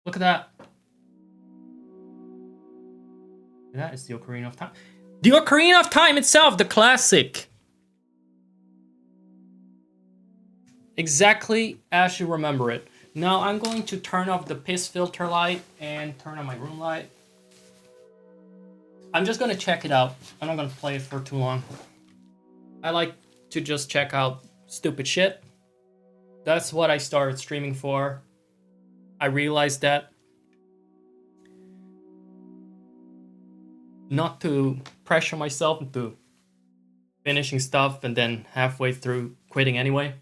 Look at that. That is the Ocarina of Time. The Ocarina of Time itself, the classic. Exactly as you remember it. Now I'm going to turn off the piss filter light and turn on my room light. I'm just gonna check it out. I'm not gonna play it for too long. I like to just check out stupid shit. That's what I started streaming for. I realized that. Not to pressure myself into finishing stuff and then halfway through quitting anyway.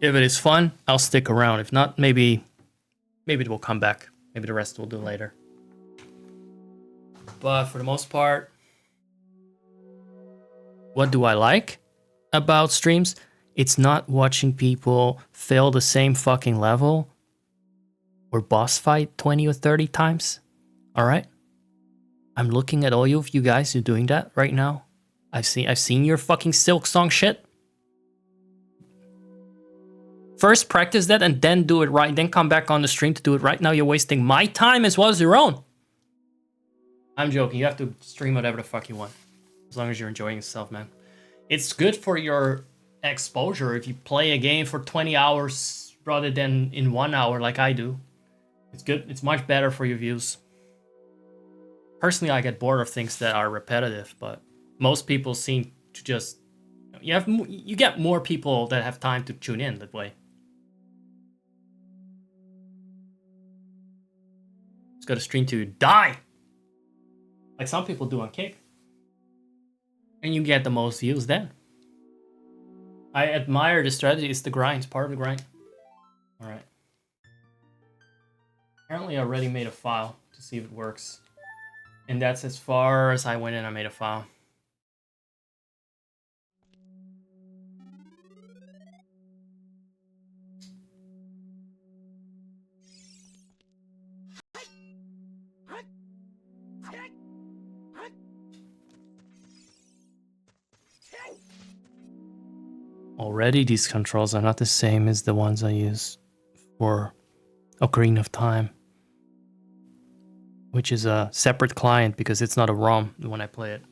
If it is fun, I'll stick around. If not, maybe it will come back. Maybe the rest we'll do later. But for the most part, what do I like about streams? It's not watching people fail the same fucking level or boss fight 20 or 30 times. All right? I'm looking at all of you guys who are doing that right now. I've seen your fucking Silk Song shit. First practice that and then do it right. Then come back on the stream to do it right. Now you're wasting my time as well as your own. I'm joking. You have to stream whatever the fuck you want. As long as you're enjoying yourself, man. It's good for your exposure if you play a game for 20 hours rather than in 1 hour like I do. It's good. It's much better for your views. Personally, I get bored of things that are repetitive, but most people seem to just... You get more people that have time to tune in that way. Just got to stream to die! Like some people do on Kick. And you get the most views then. I admire the strategy. It's the grind. It's part of the grind. Alright. Apparently I already made a file to see if it works. And that's as far as I went in. I made a file. Already these controls are not the same as the ones I use for Ocarina of Time, which is a separate client because it's not a ROM when I play it.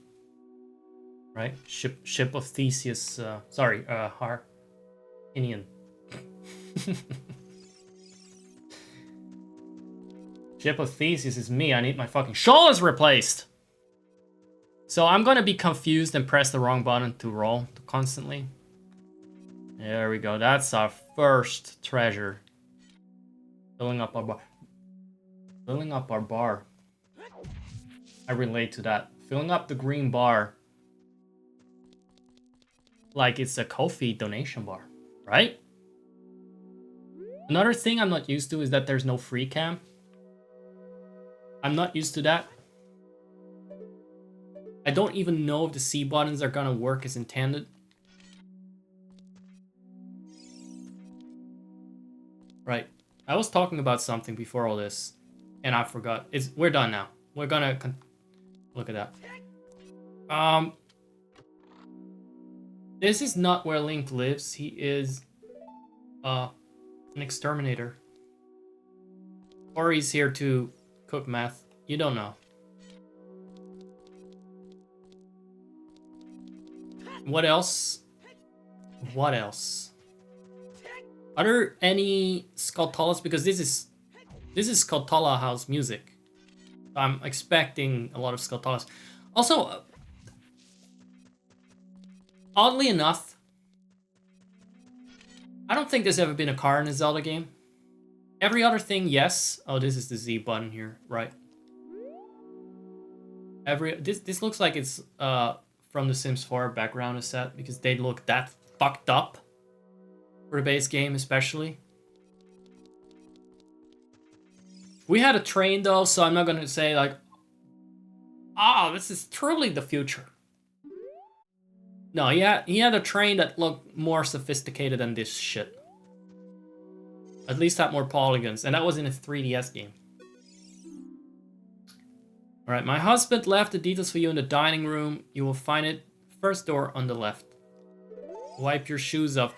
Right? Ship of Theseus, Harpinian. Ship of Theseus is me. I need my fucking shoulders replaced. So I'm gonna be confused and press the wrong button to roll constantly. There we go. That's our first treasure. Filling up our bar. Filling up our bar. I relate to that. Filling up the green bar. Like it's a Ko-fi donation bar, right? Another thing I'm not used to is that there's no free cam. I'm not used to that. I don't even know if the C buttons are gonna work as intended. Right. I was talking about something before all this, and I forgot. We're done now. We're gonna look at that. This is not where Link lives. He is an exterminator. Or he's here to cook meth. You don't know. What else? What else? Are there any Skulltulas? Because this is Skulltula house music. I'm expecting a lot of Skulltulas. Also, oddly enough, I don't think there's ever been a car in a Zelda game. Every other thing, yes. Oh, this is the Z button here, right? This looks like it's from the Sims 4 background set because they look that fucked up. For the base game, especially. We had a train, though, so I'm not gonna say, like, this is truly the future. No, he had a train that looked more sophisticated than this shit. At least had more polygons, and that was in a 3DS game. Alright, my husband left the details for you in the dining room. You will find it first door on the left. Wipe your shoes off.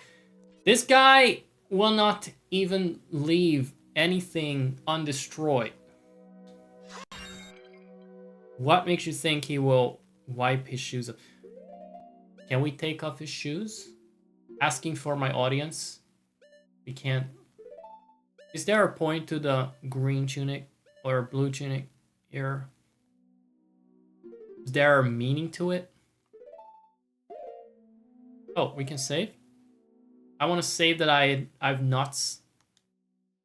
This guy will not even leave anything undestroyed. What makes you think he will wipe his shoes up? Can we take off his shoes? Asking for my audience. We can't. Is there a point to the green tunic or blue tunic here? Is there a meaning to it? Oh, we can save? I want to save that I've nuts.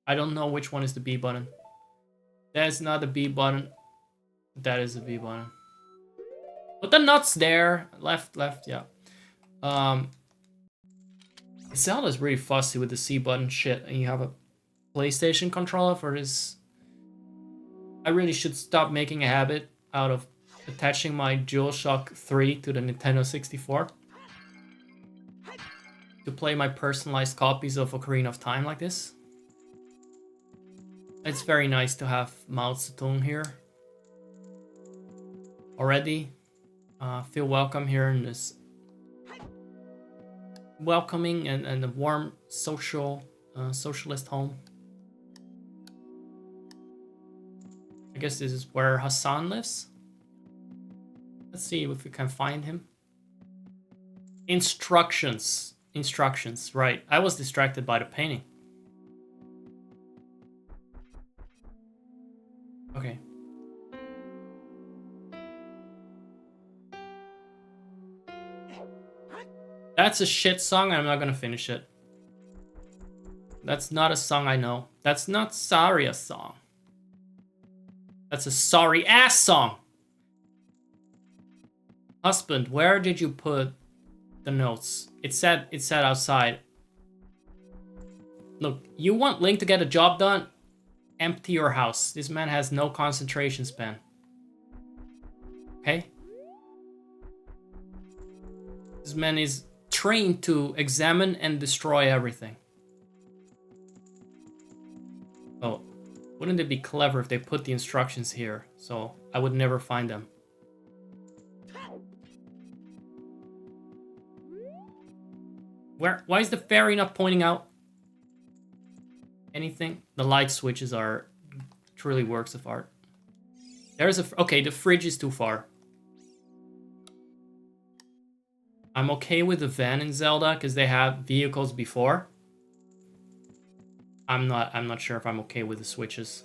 I don't know which one is the B button. That's not the B button. That is the B button. Put the nuts there. Left, yeah. Zelda's really fussy with the C button shit, and you have a PlayStation controller for this. I really should stop making a habit out of attaching my DualShock 3 to the Nintendo 64 to play my personalized copies of Ocarina of Time like this. It's very nice to have Mao Zedong here already. Feel welcome here in this welcoming and a warm socialist home. I guess this is where Hassan lives. Let's see if we can find him. Instructions, right. I was distracted by the painting. Okay. That's a shit song, I'm not gonna finish it. That's not a song I know. That's not Saria's song. That's a sorry ass song. Husband, where did you put the notes? It said outside. Look, you want Link to get a job done? Empty your house. This man has no concentration span. Okay? This man is trained to examine and destroy everything. Oh, wouldn't it be clever if they put the instructions here, so I would never find them? Why is the fairy not pointing out anything? The light switches are truly works of art. There's okay, the fridge is too far. I'm okay with the van in Zelda because they have vehicles before. I'm not sure if I'm okay with the switches.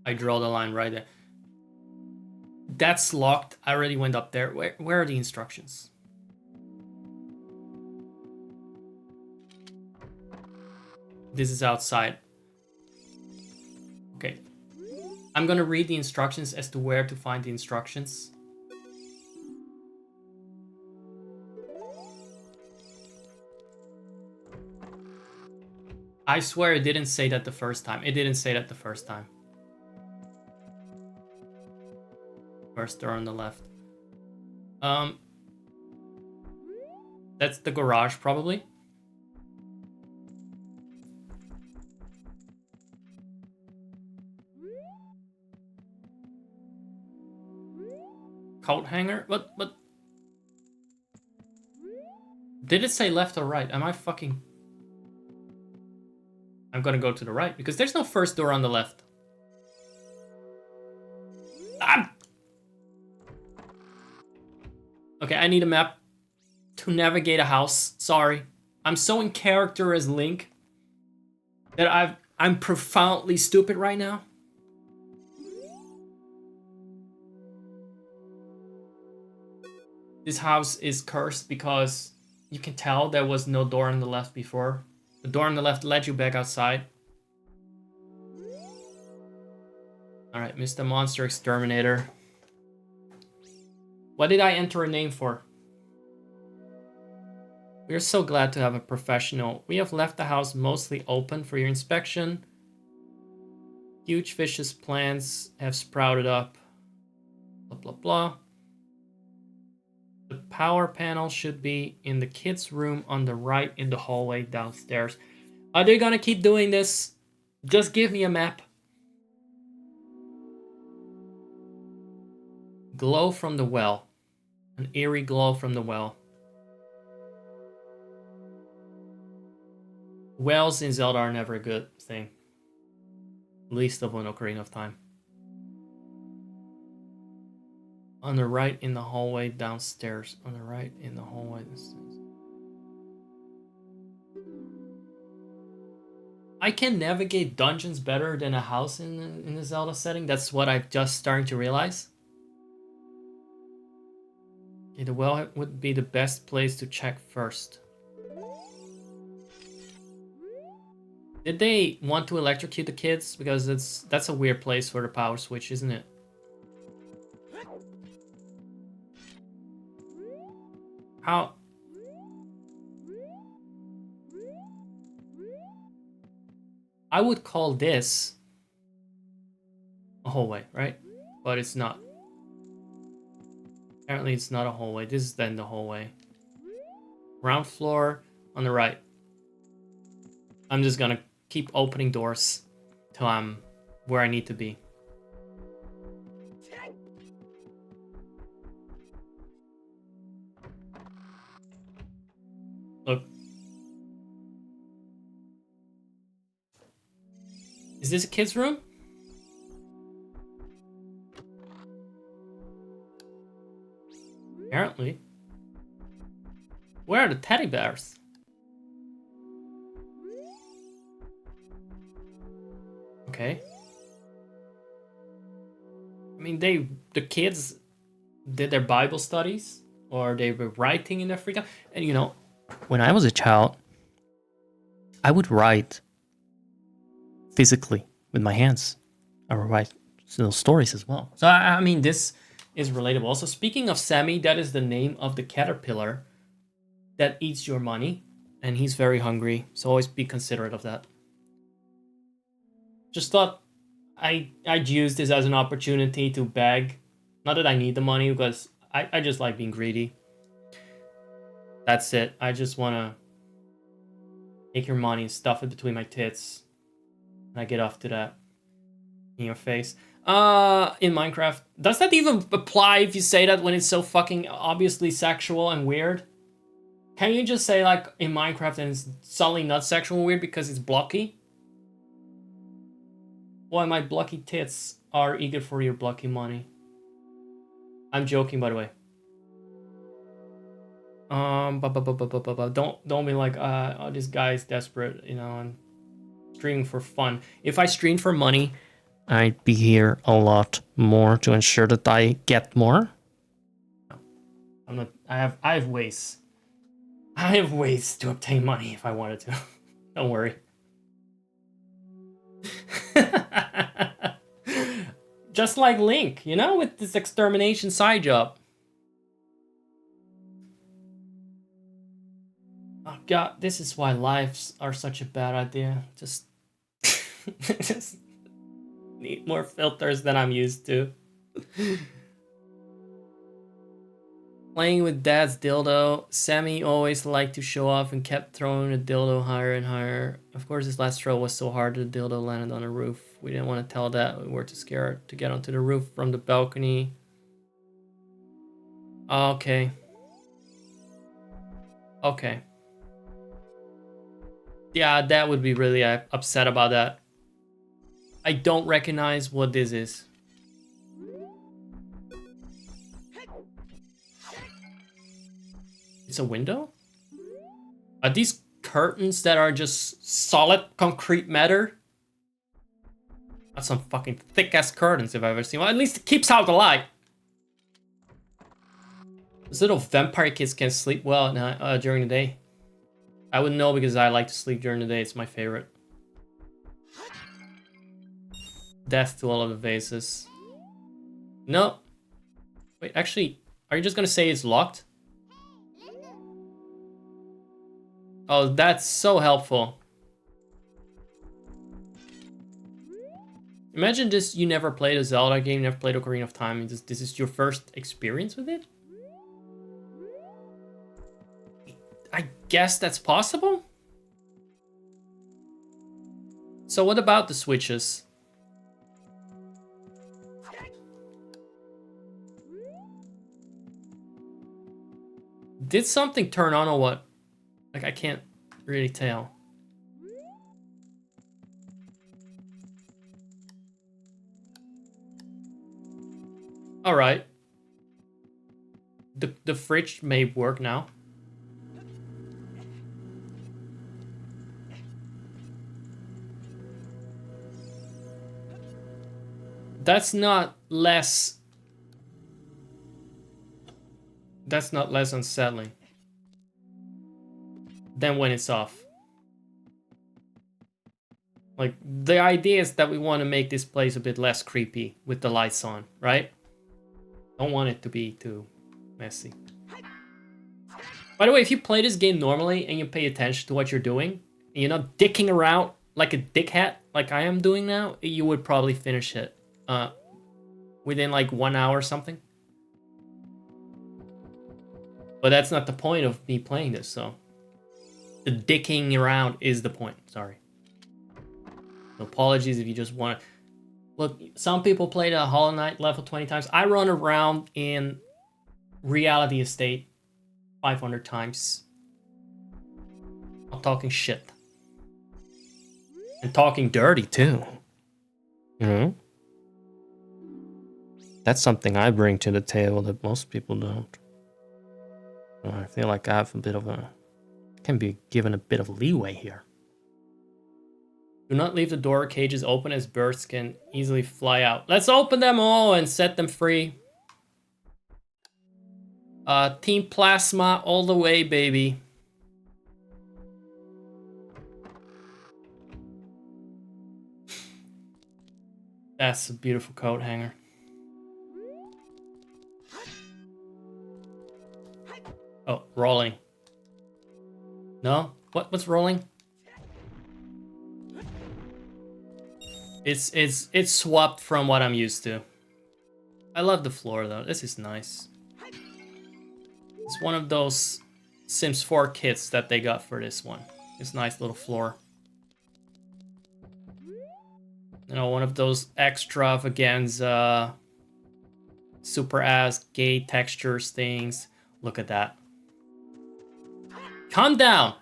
I draw the line right there. That's locked. I already went up there. Where are the instructions? This is outside. Okay. I'm gonna read the instructions as to where to find the instructions. I swear it didn't say that the first time. It didn't say that the first time. First door on the left. That's the garage, probably. Coat hanger? What? Did it say left or right? Am I fucking... I'm gonna go to the right, because there's no first door on the left. Ah! Okay, I need a map to navigate a house. Sorry. I'm so in character as Link that I'm profoundly stupid right now. This house is cursed because you can tell there was no door on the left before. The door on the left led you back outside. Alright, Mr. Monster Exterminator. What did I enter a name for? We are so glad to have a professional. We have left the house mostly open for your inspection. Huge vicious plants have sprouted up. Blah, blah, blah. The power panel should be in the kids' room on the right in the hallway downstairs. Are they gonna keep doing this? Just give me a map. Glow from the well. An eerie glow from the well. Wells in Zelda are never a good thing. Least of an Ocarina of Time. On the right in the hallway downstairs. On the right in the hallway downstairs. I can navigate dungeons better than a house in the Zelda setting. That's what I'm just starting to realize. Okay, the well would be the best place to check first. Did they want to electrocute the kids? Because that's a weird place for the power switch, isn't it? How? I would call this a hallway, right? But it's not. Apparently it's not a hallway. This is then the hallway. Ground floor on the right. I'm just gonna keep opening doors till I'm where I need to be. Look. Is this a kid's room? Apparently. Where are the teddy bears? Okay. I mean, the kids did their Bible studies, or they were writing in their free time. And you know, when I was a child, I would write physically with my hands. I would write little stories as well. So I mean, this is relatable. Also, speaking of Sammy, that is the name of the caterpillar that eats your money, and he's very hungry. So always be considerate of that. Just thought I'd use this as an opportunity to beg. Not that I need the money, because I just like being greedy. That's it. I just want to take your money and stuff it between my tits. And I get off to that. In your face. In Minecraft. Does that even apply if you say that when it's so fucking obviously sexual and weird? Can you just say, like, in Minecraft and it's suddenly not sexual and weird because it's blocky? Why my blocky tits are eager for your blocky money. I'm joking, by the way. Don't be like, oh, this guy is desperate, you know, I'm streaming for fun. If I streamed for money, I'd be here a lot more to ensure that I get more. I'm not. I have ways. I have ways to obtain money if I wanted to. Don't worry. Just like Link, you know, with this extermination side job. Oh god, this is why lives are such a bad idea. Just need more filters than I'm used to. Playing with Dad's dildo, Sammy always liked to show off and kept throwing the dildo higher and higher. Of course, his last throw was so hard that the dildo landed on a roof. We didn't want to tell Dad. We were too scared to get onto the roof from the balcony. Okay. Okay. Yeah, Dad would be really upset about that. I don't recognize what this is. It's a window? Are these curtains that are just solid concrete matter? That's some fucking thick-ass curtains if I've ever seen one. At least it keeps out the light. Those little vampire kids can sleep well during the day. I wouldn't know because I like to sleep during the day. It's my favorite. Death to all of the vases. No. Wait, actually, are you just gonna say it's locked? Oh, that's so helpful. Imagine this, you never played a Zelda game, never played Ocarina of Time, and this is your first experience with it? I guess that's possible? So what about the switches? Did something turn on or what? Like, I can't really tell. All right. The fridge may work now. That's not less. That's not less unsettling than when it's off. Like, the idea is that we want to make this place a bit less creepy with the lights on, right? Don't want it to be too messy. By the way, if you play this game normally and you pay attention to what you're doing, and you're not dicking around like a dickhead like I am doing now, you would probably finish it within like 1 hour or something. But that's not the point of me playing this, so the dicking around is the point. Sorry. So apologies if you just want to. Look, some people play the Hollow Knight level 20 times. I run around in Reality Estate 500 times. I'm talking shit. And talking dirty, too. You know? That's something I bring to the table that most people don't. I feel like I have a bit of a... can be given a bit of leeway here. Do not leave the door cages open as birds can easily fly out. Let's open them all and set them free. Team Plasma all the way, baby. That's a beautiful coat hanger. Oh, rolling. No? What's rolling? It's swapped from what I'm used to. I love the floor though. This is nice. It's one of those Sims 4 kits that they got for this one. This nice little floor. You know, one of those extravaganza, super ass gay textures things. Look at that. Calm down.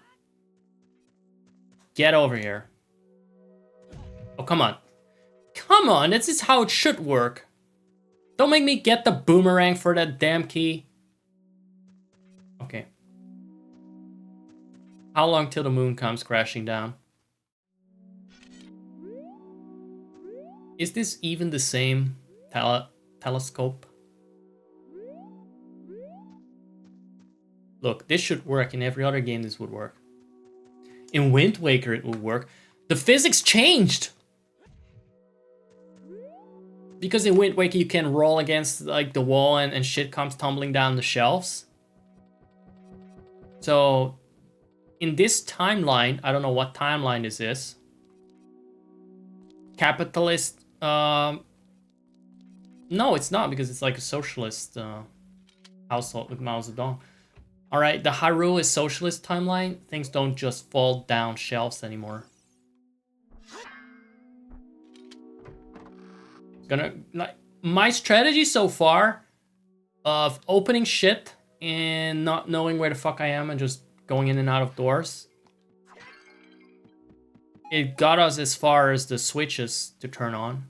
Get over here. Oh, come on. Come on, this is how it should work. Don't make me get the boomerang for that damn key. Okay. How long till the moon comes crashing down? Is this even the same telescope? Look, this should work. In every other game this would work. In Wind Waker it would work. The physics changed! Because in Wind Waker you can roll against like the wall and shit comes tumbling down the shelves. So in this timeline, I don't know what timeline this is. Capitalist, no, it's not, because it's like a socialist household with Mao Zedong. All right, the Hyrule is socialist timeline. Things don't just fall down shelves anymore. Like, my strategy so far of opening shit and not knowing where the fuck I am and just going in and out of doors, it got us as far as the switches to turn on.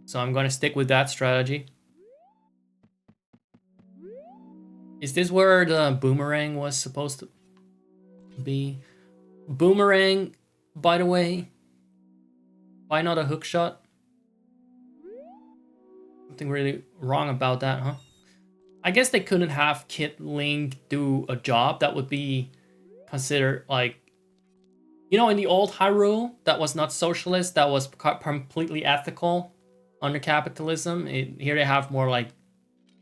So I'm gonna stick with that strategy. Is this where the boomerang was supposed to be? Boomerang, by the way. Why not a hook shot? Something really wrong about that, huh? I guess they couldn't have Kid Link do a job that would be considered like, you know, in the old Hyrule, that was not socialist, that was completely ethical under capitalism. Here they have more like,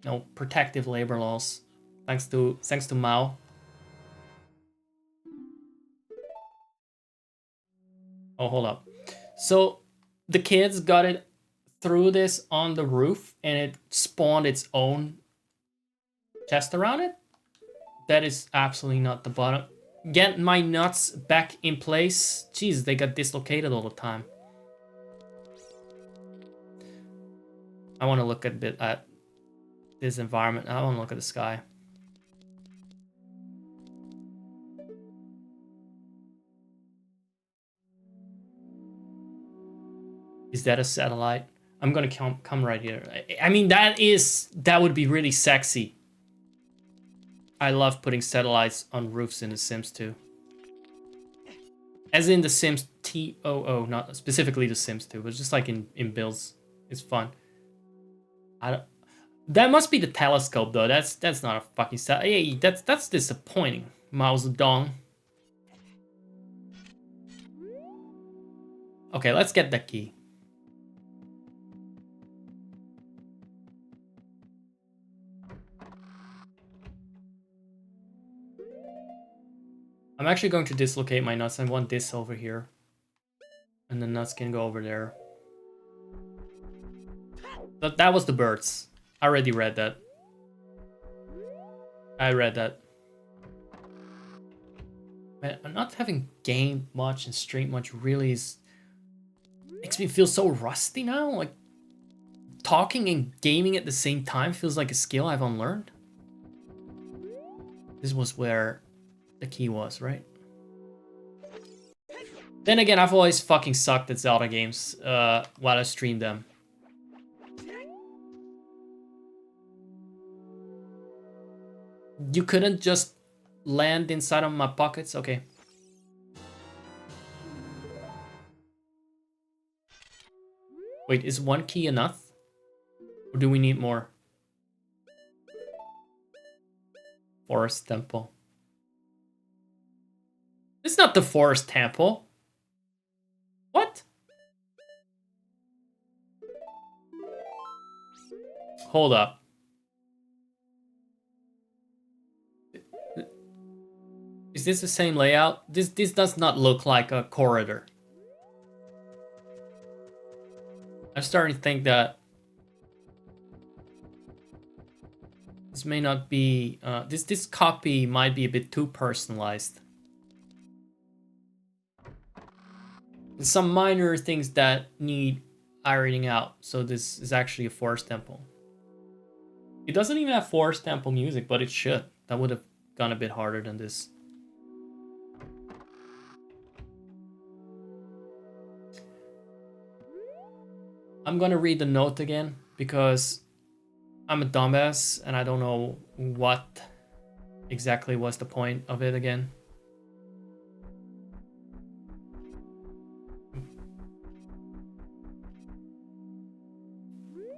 you know, protective labor laws, thanks to Mao. Oh, hold up. So the kids got it through this on the roof and it spawned its own chest around it? That is absolutely not the bottom. Get my nuts back in place. Jeez, they got dislocated all the time. I want to look a bit at this environment. I want to look at the sky. Is that a satellite? I'm gonna come right here. I mean, that would be really sexy. I love putting satellites on roofs in The Sims 2. As in The Sims TOO, not specifically The Sims 2, but just like in builds. It's fun. That must be the telescope though. That's not a fucking hey, that's disappointing. Mouse dong. Okay, let's get that key. I'm actually going to dislocate my nuts. I want this over here. And the nuts can go over there. But that was the birds. I already read that. I read that. Man, not having gamed much and streamed much really makes me feel so rusty now. Like, talking and gaming at the same time feels like a skill I've unlearned. This was where the key was, right? Then again, I've always fucking sucked at Zelda games while I streamed them. You couldn't just land inside of my pockets? Okay. Wait, is one key enough? Or do we need more? Forest Temple. It's not the Forest Temple. What? Hold up. Is this the same layout? This does not look like a corridor. I'm starting to think that this may not be this copy might be a bit too personalized. There's some minor things that need ironing out, so this is actually a Forest Temple. It doesn't even have Forest Temple music, but it should. That would have gone a bit harder than this. I'm gonna read the note again because I'm a dumbass and I don't know what exactly was the point of it again.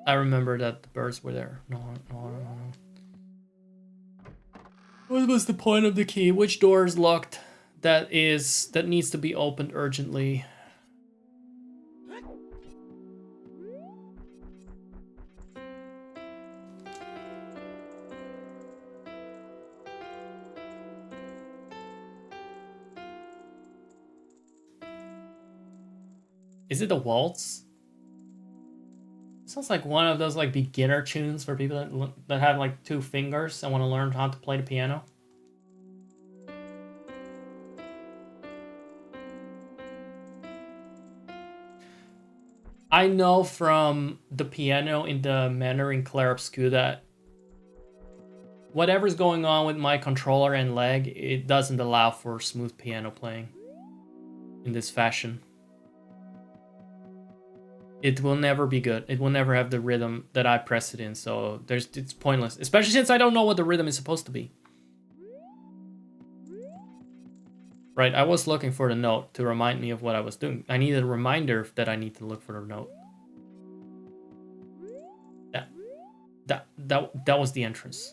I remember that the birds were there. No. What was the point of the key? Which door is locked? That needs to be opened urgently. Is it the waltz? It sounds like one of those like beginner tunes for people that have like 2 fingers and want to learn how to play the piano. I know from the piano in the manor in Clair Obscur that whatever's going on with my controller and leg, it doesn't allow for smooth piano playing in this fashion. It will never be good. It will never have the rhythm that I press it in, so it's pointless. Especially since I don't know what the rhythm is supposed to be. Right, I was looking for the note to remind me of what I was doing. I needed a reminder that I need to look for the note. That was the entrance.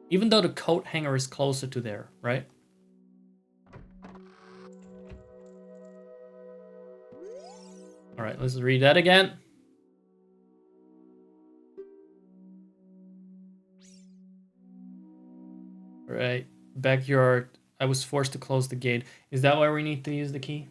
Even though the coat hanger is closer to there, right? All right, let's read that again. All right, backyard. I was forced to close the gate. Is that why we need to use the key?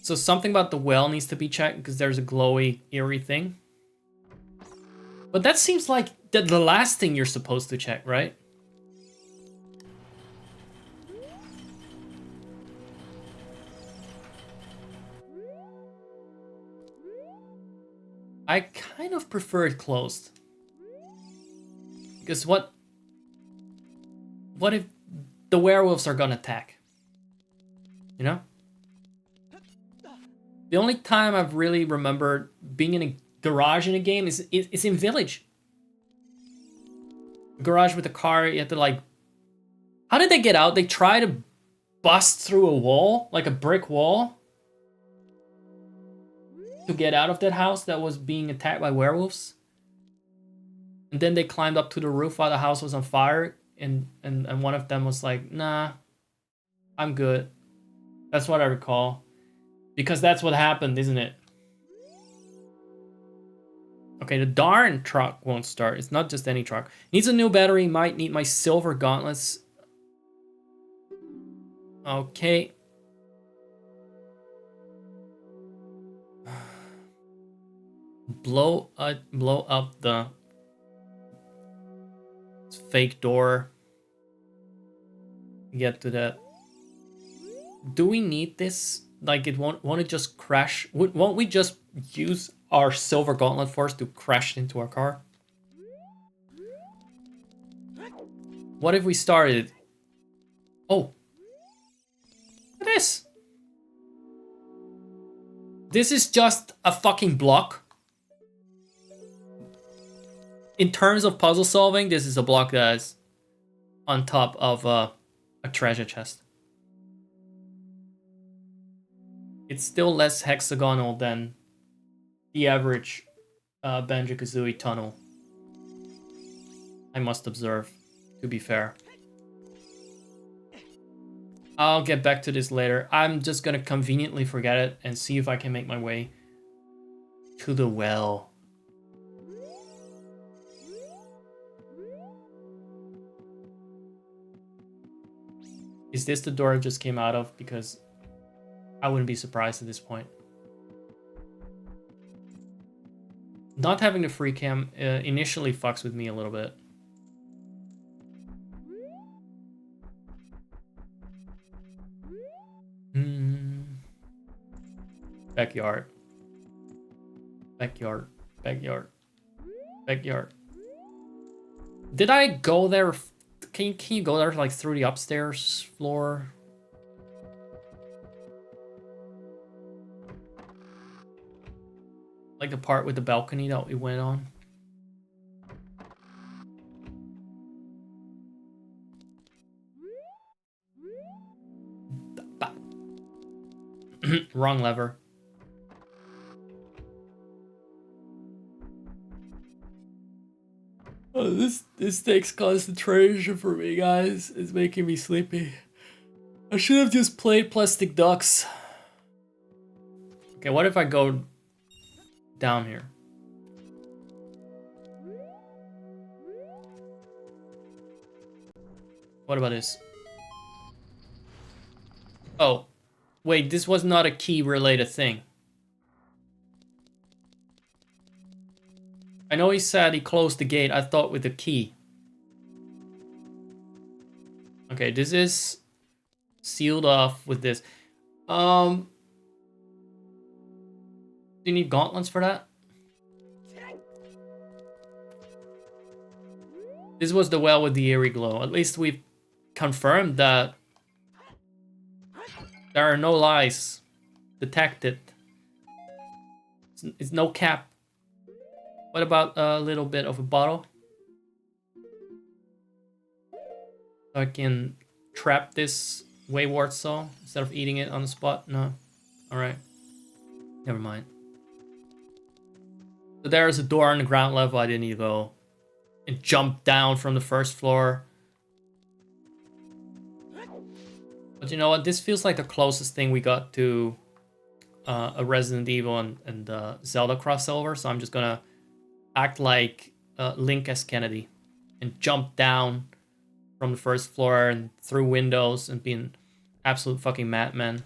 So something about the well needs to be checked because there's a glowy, eerie thing. But that seems like the last thing you're supposed to check, right? I kind of prefer it closed. Because what What if the werewolves are gonna attack? You know? The only time I've really remembered being in a garage in a game is in Village. Garage with a car, you have to like... How did they get out? They try to bust through a wall, like a brick wall, to get out of that house that was being attacked by werewolves. And then they climbed up to the roof while the house was on fire, and one of them was like, nah, I'm good. That's what I recall. Because that's what happened, isn't it? Okay, the darn truck won't start. It's not just any truck. Needs a new battery. Might need my silver gauntlets. Okay. Blow up the fake door. Get to that. Do we need this? Like, it won't it just crash? Won't we just use our silver gauntlet force to crash into our car? What if we started? Oh. Look at this. This is just a fucking block. In terms of puzzle solving, this is a block that is on top of a treasure chest. It's still less hexagonal than the average Banjo-Kazooie tunnel. I must observe, to be fair. I'll get back to this later. I'm just gonna conveniently forget it and see if I can make my way to the well. Is this the door I just came out of? Because I wouldn't be surprised at this point. Not having the free cam initially fucks with me a little bit. Backyard. Backyard. Backyard. Backyard. Did I go there? Can you go there like through the upstairs floor? Like the part with the balcony that we went on? Wrong lever. Oh, this takes concentration for me, guys. It's making me sleepy. I should have just played Plastic Ducks. Okay, what if I go down here? What about this? Oh, wait, this was not a key related thing. I know he said he closed the gate. I thought with the key. Okay, this is sealed off with this. Do you need gauntlets for that? This was the well with the eerie glow. At least we've confirmed that there are no lies detected. It's no cap. What about a little bit of a bottle? So I can trap this wayward soul instead of eating it on the spot? No. Alright. Never mind. So there is a door on the ground level I didn't need to go and jump down from the first floor. But you know what? This feels like the closest thing we got to a Resident Evil and Zelda crossover. So I'm just gonna act like Link as Kennedy and jump down from the first floor and through windows and be an absolute fucking madman.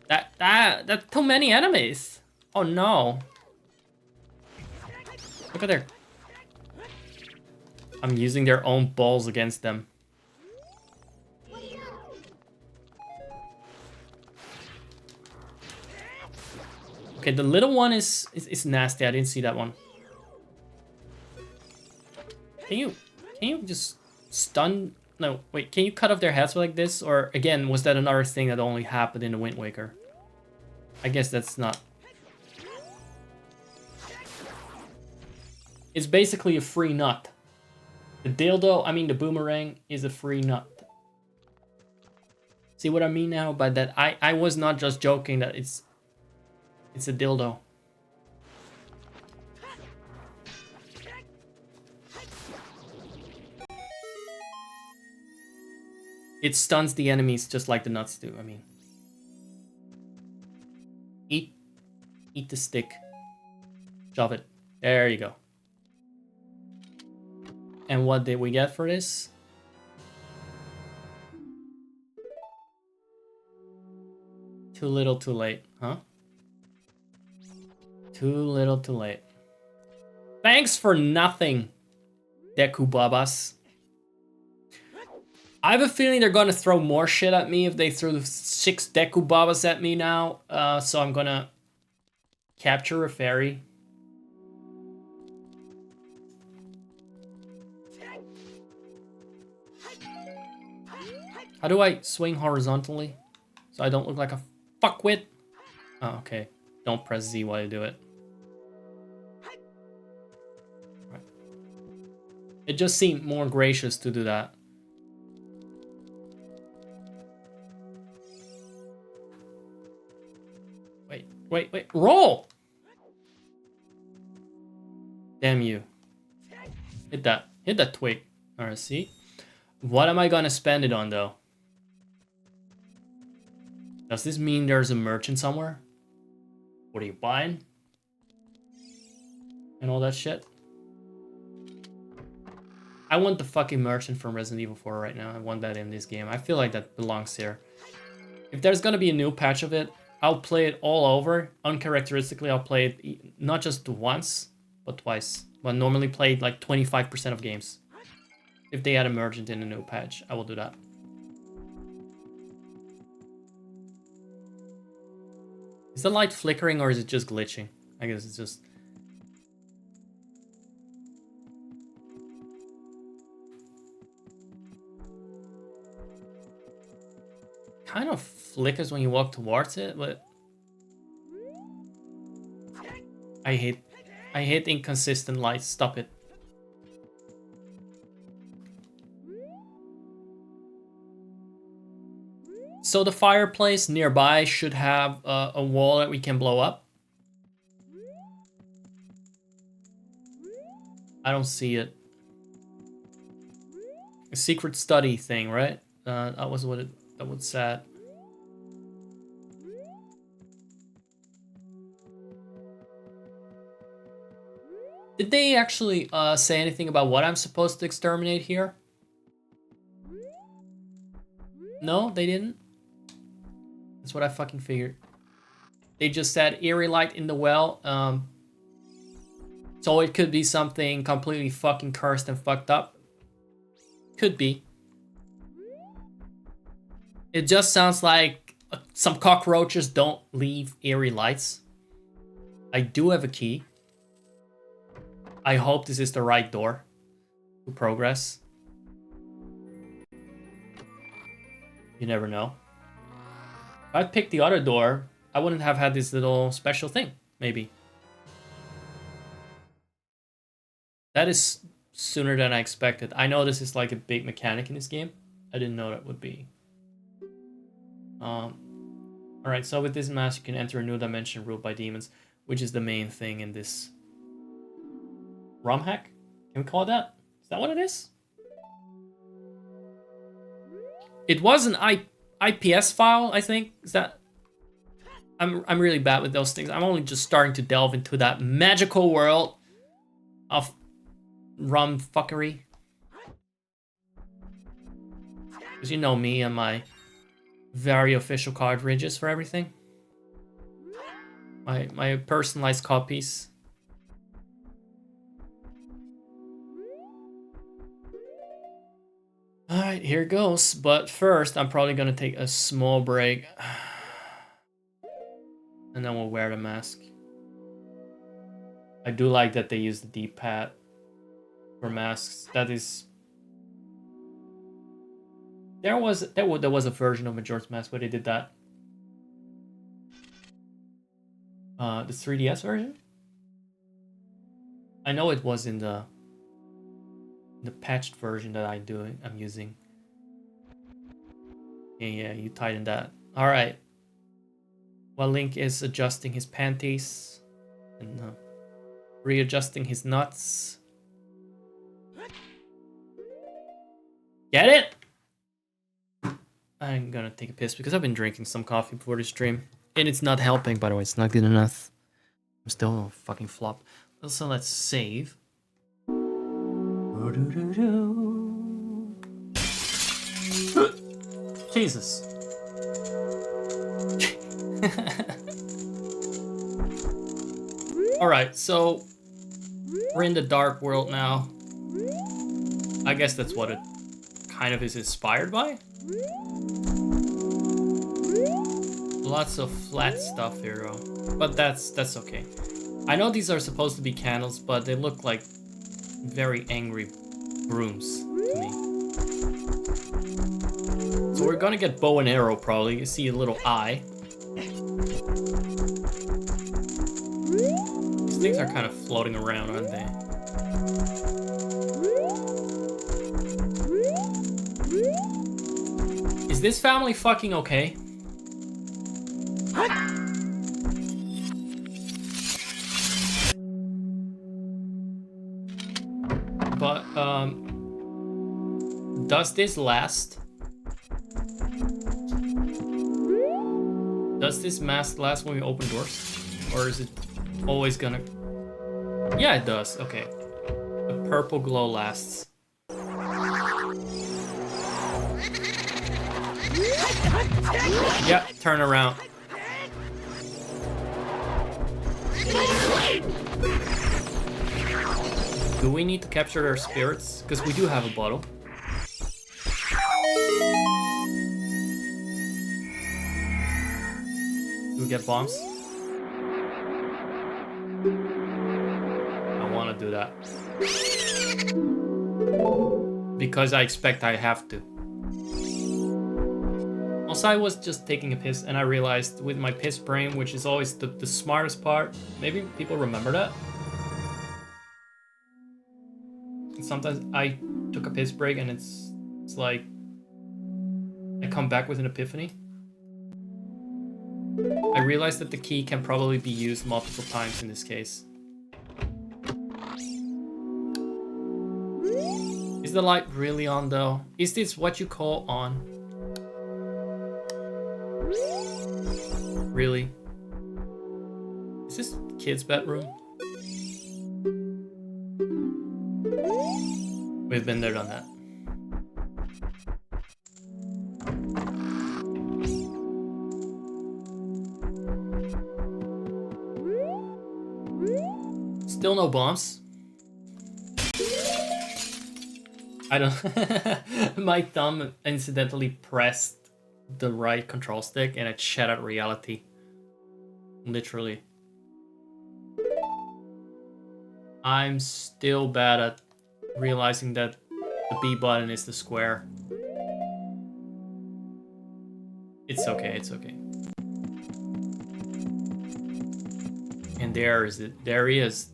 That's too many enemies. Oh no. Look at their... I'm using their own balls against them. Okay, the little one is nasty. I didn't see that one. Can you just stun? No, wait, can you cut off their heads like this? Or again, was that another thing that only happened in the Wind Waker? I guess that's not. It's basically a free nut. The dildo, I mean the boomerang, is a free nut. See what I mean now by that? I was not just joking that it's a dildo. It stuns the enemies just like the nuts do, I mean. Eat the stick. Shove it. There you go. And what did we get for this? Too little, too late, huh? Too little, too late. Thanks for nothing, Deku Babas. I have a feeling they're gonna throw more shit at me if they threw 6 Deku Babas at me now. So I'm gonna capture a fairy. How do I swing horizontally so I don't look like a fuckwit? Oh, okay. Don't press Z while you do it. Right. It just seemed more gracious to do that. Wait, roll! Damn you. Hit that twig. Alright, see? What am I gonna spend it on, though? Does this mean there's a merchant somewhere? What are you buying? And all that shit? I want the fucking merchant from Resident Evil 4 right now. I want that in this game. I feel like that belongs here. If there's gonna be a new patch of it, I'll play it all over. Uncharacteristically, I'll play it not just once, but twice. But normally play like 25% of games. If they add a merchant in a new patch, I will do that. Is the light flickering or is it just glitching? I guess it's just... kind of flickers when you walk towards it, but... I hate inconsistent lights. Stop it. So the fireplace nearby should have a wall that we can blow up. I don't see it. A secret study thing, right? That was what that was said. Did they actually say anything about what I'm supposed to exterminate here? No, they didn't. That's what I fucking figured. They just said eerie light in the well. So it could be something completely fucking cursed and fucked up. Could be. It just sounds like some cockroaches don't leave eerie lights. I do have a key. I hope this is the right door to progress. You never know. If I picked the other door, I wouldn't have had this little special thing, maybe. That is sooner than I expected. I know this is like a big mechanic in this game. I didn't know that would be. Alright, so with this mask you can enter a new dimension ruled by demons, which is the main thing in this ROM hack? Can we call it that? Is that what it is? It was an IPS file, I think. Is that... I'm really bad with those things. I'm only just starting to delve into that magical world of ROM fuckery. Because you know me and my very official cartridges for everything. My personalized copies. Alright, here goes. But first, I'm probably gonna take a small break. And then we'll wear the mask. I do like that they use the D-pad for masks. That is There was a version of Majora's Mask where they did that. The 3DS version? I know it was in the patched version that I'm using. Yeah, you tighten that. All right. While Link is adjusting his panties and readjusting his nuts. Get it? I'm gonna take a piss because I've been drinking some coffee before the stream. And it's not helping, by the way. It's not good enough. I'm still fucking flopped. So let's save. Jesus. Alright, so we're in the dark world now. I guess that's what it kind of is inspired by. Lots of flat stuff here, though. But that's okay. I know these are supposed to be candles, but they look like very angry brooms to me. So we're gonna get bow and arrow probably. You see a little eye. These things are kind of floating around, aren't they? Is this family fucking okay? But, does this last? Does this mask last when we open doors? Or is it always gonna... Yeah, it does. Okay. The purple glow lasts. Yeah, turn around. Do we need to capture their spirits? Because we do have a bottle. Do we get bombs? I want to do that. Because I expect I have to. Also, I was just taking a piss and I realized with my piss brain, which is always the smartest part, maybe people remember that. Sometimes I took a piss break and it's like I come back with an epiphany. I realized that the key can probably be used multiple times in this case. Is the light really on though? Is this what you call on? Really? Is this kid's bedroom? We've been there, done that. Still no bombs. I don't... My thumb incidentally pressed the right control stick and it shattered reality. Literally. I'm still bad at realizing that the B button is the square. It's okay, it's okay. And there is it. There he is.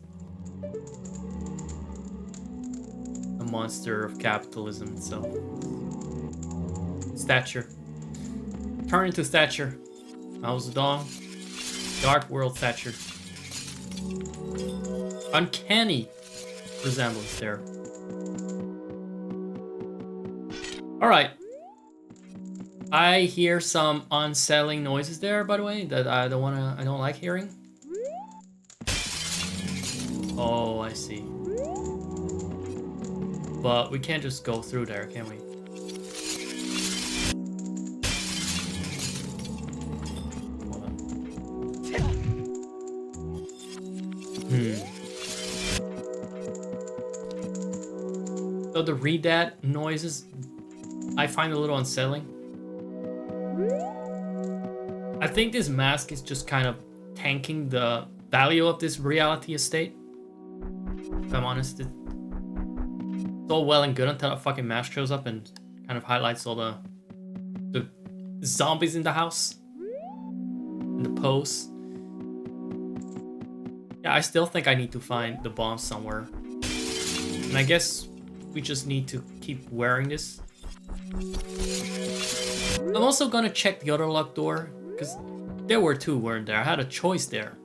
The monster of capitalism itself. Stature. Turn into stature. How's the dong? Dark world stature. Uncanny resemblance there. Alright. I hear some unsettling noises there, by the way, that I don't like hearing. Oh, I see. But we can't just go through there, can we? Hold on. So the read that noises, I find a little unsettling. I think this mask is just kind of tanking the value of this reality estate. If I'm honest, it's all well and good until a fucking mask shows up and kind of highlights all the zombies in the house. In the pose. Yeah, I still think I need to find the bomb somewhere. And I guess we just need to keep wearing this. I'm also gonna check the other locked door, because there were two, weren't there? I had a choice there.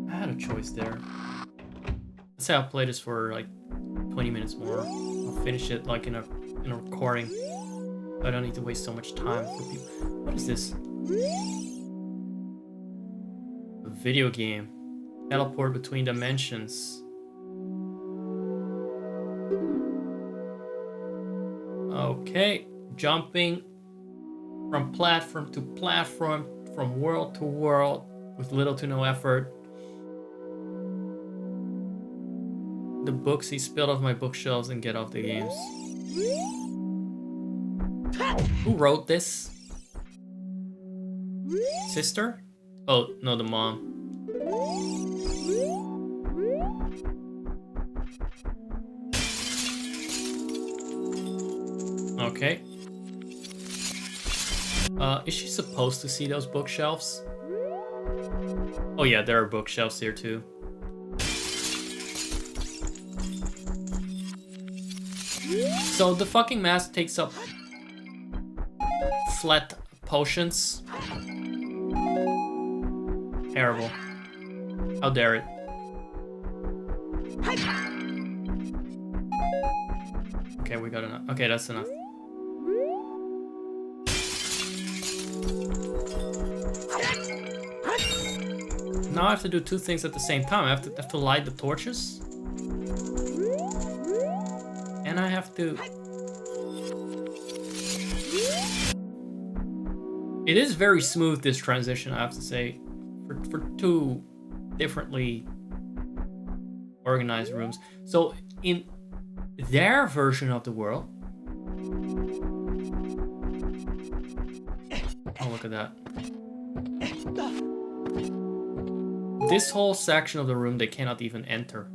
I had a choice there. Let's say I'll play this for like 20 minutes more. I'll finish it like in a recording. I don't need to waste so much time for people. What is this? A video game. Teleport between dimensions. Okay, jumping from platform to platform, from world to world, with little to no effort. The books he spilled off my bookshelves and get off the games. Who wrote this? Sister? Oh, no, the mom. Okay. Is she supposed to see those bookshelves? Oh yeah, there are bookshelves here too. So the fucking mask takes up flat potions. Terrible. How dare it. Okay, we got enough. Okay, that's enough. Now I have to do two things at the same time. I have to light the torches. And I have to... It is very smooth, this transition, I have to say. For two differently organized rooms. So in their version of the world... Oh, look at that. This whole section of the room they cannot even enter.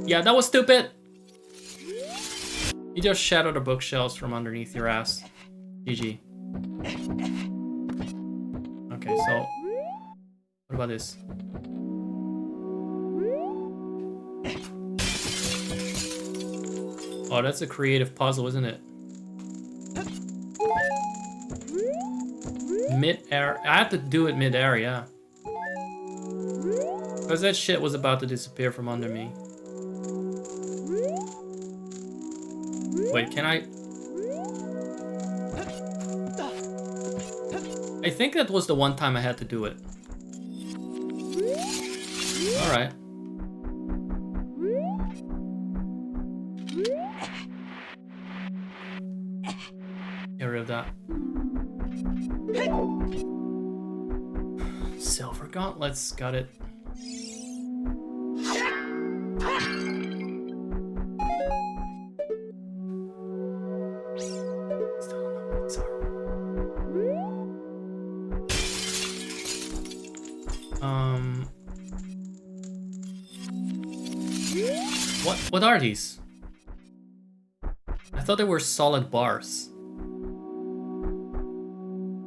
Yeah, that was stupid! You just shattered the bookshelves from underneath your ass. GG. Okay, so... What about this? Oh, that's a creative puzzle, isn't it? Mid-air. I had to do it mid-air, yeah. Because that shit was about to disappear from under me. Wait, can I... I think that was the one time I had to do it. Alright. Get rid of that. Silver gauntlets, got it. What are these? I thought they were solid bars.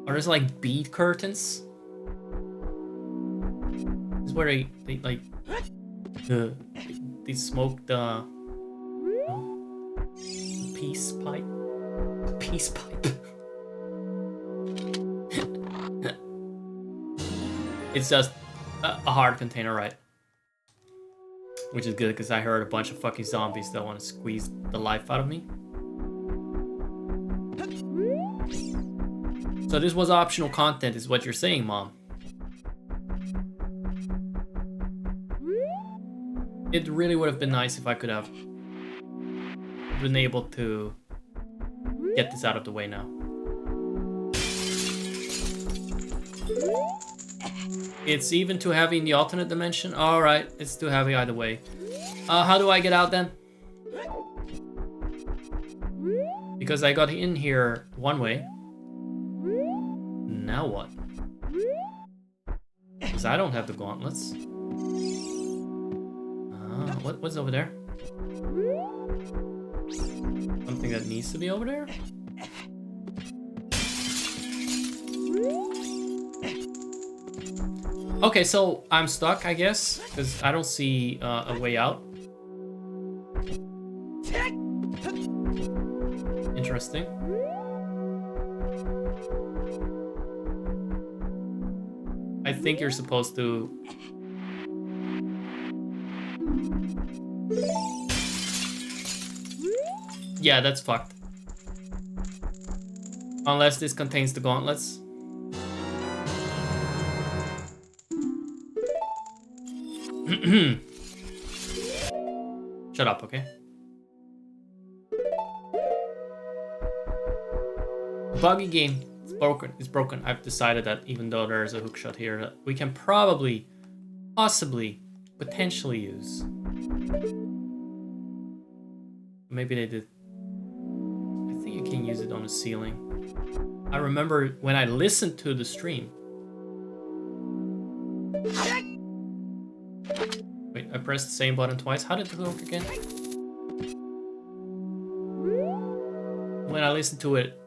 Are these like bead curtains? This is where they like they smoke the peace pipe. Peace pipe. It's just a hard container, right? Which is good because I heard a bunch of fucking zombies that want to squeeze the life out of me. So this was optional content, is what you're saying, Mom. It really would have been nice if I could have been able to get this out of the way now. It's even too heavy in the alternate dimension? Alright, it's too heavy either way. How do I get out then? Because I got in here one way. Now what? Because I don't have the gauntlets. What's over there? Something that needs to be over there? Okay, so I'm stuck, I guess, because I don't see a way out. Interesting. I think you're supposed to... Yeah, that's fucked. Unless this contains the gauntlets. Shut up, okay? Buggy game. It's broken. It's broken. I've decided that even though there's a hookshot here, that we can probably, possibly, potentially use. Maybe they did. I think you can use it on the ceiling. I remember when I listened to the stream. Wait, I pressed the same button twice. How did it work again? When I listened to it,